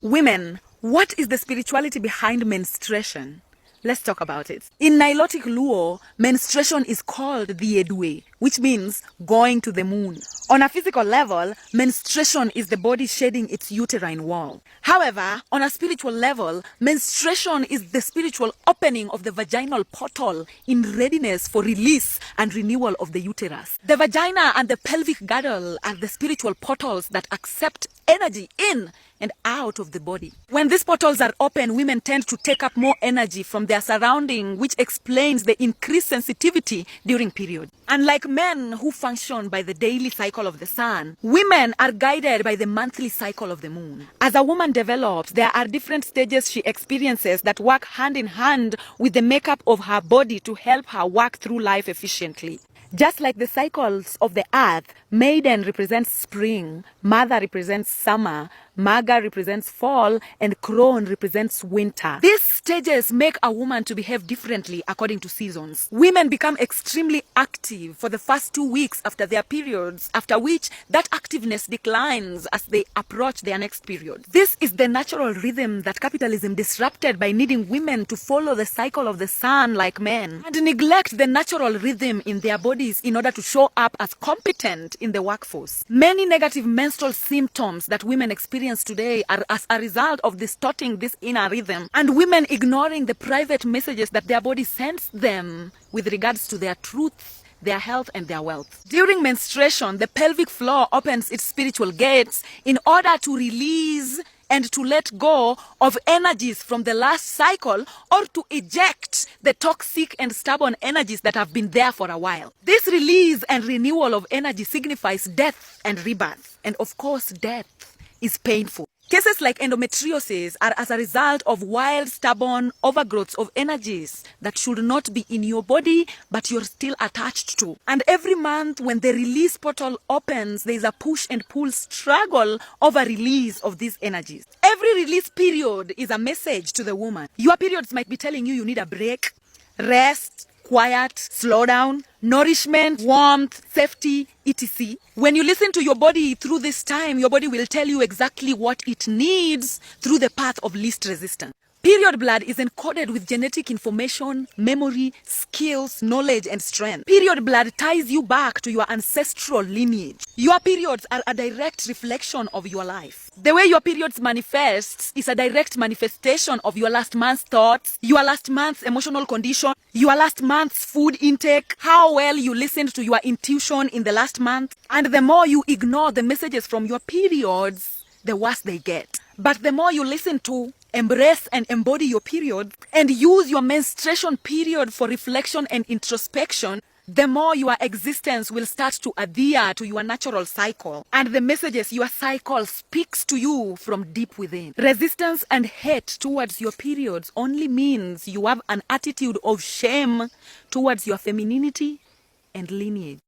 Women, what is the spirituality behind menstruation? Let's talk about it. In Nilotic Luo, menstruation is called the Edue, which means going to the moon. On a physical level, menstruation is the body shedding its uterine wall. However, on a spiritual level, menstruation is the spiritual opening of the vaginal portal in readiness for release and renewal of the uterus. The vagina and the pelvic girdle are the spiritual portals that accept energy in and out of the body. When these portals are open, women tend to take up more energy from their surrounding, which explains the increased sensitivity during period. Unlike men who function by the daily cycle of the sun, women are guided by the monthly cycle of the moon. As a woman develops, there are different stages she experiences that work hand in hand with the makeup of her body to help her work through life efficiently. Just like the cycles of the earth, maiden represents spring, mother represents summer, maga represents fall, and crone represents winter. These stages make a woman to behave differently according to seasons. Women become extremely active for the first 2 weeks after their periods, after which that activeness declines as they approach their next period. This is the natural rhythm that capitalism disrupted by needing women to follow the cycle of the sun like men and neglect the natural rhythm in their bodies in order to show up as competent in the workforce. Many negative menstrual symptoms that women experience today are as a result of distorting this inner rhythm and women ignoring the private messages that their body sends them with regards to their truth, their health, and their wealth. During menstruation, the pelvic floor opens its spiritual gates in order to release and to let go of energies from the last cycle or to eject the toxic and stubborn energies that have been there for a while. This release and renewal of energy signifies death and rebirth. And of course, death is painful. Cases like endometriosis are as a result of wild, stubborn overgrowths of energies that should not be in your body, but you're still attached to. And every month when the release portal opens, there is a push and pull struggle over release of these energies. Every release period is a message to the woman. Your periods might be telling you need a break, rest, quiet, slow down, nourishment, warmth, safety, etc. When you listen to your body through this time, your body will tell you exactly what it needs through the path of least resistance. Period blood is encoded with genetic information, memory, skills, knowledge, and strength. Period blood ties you back to your ancestral lineage. Your periods are a direct reflection of your life. The way your periods manifests is a direct manifestation of your last month's thoughts, your last month's emotional condition, your last month's food intake, how well you listened to your intuition in the last month. And the more you ignore the messages from your periods, the worse they get. But the more you listen to, embrace and embody your period, and use your menstruation period for reflection and introspection, the more your existence will start to adhere to your natural cycle and the messages your cycle speaks to you from deep within. Resistance and hate towards your periods only means you have an attitude of shame towards your femininity and lineage.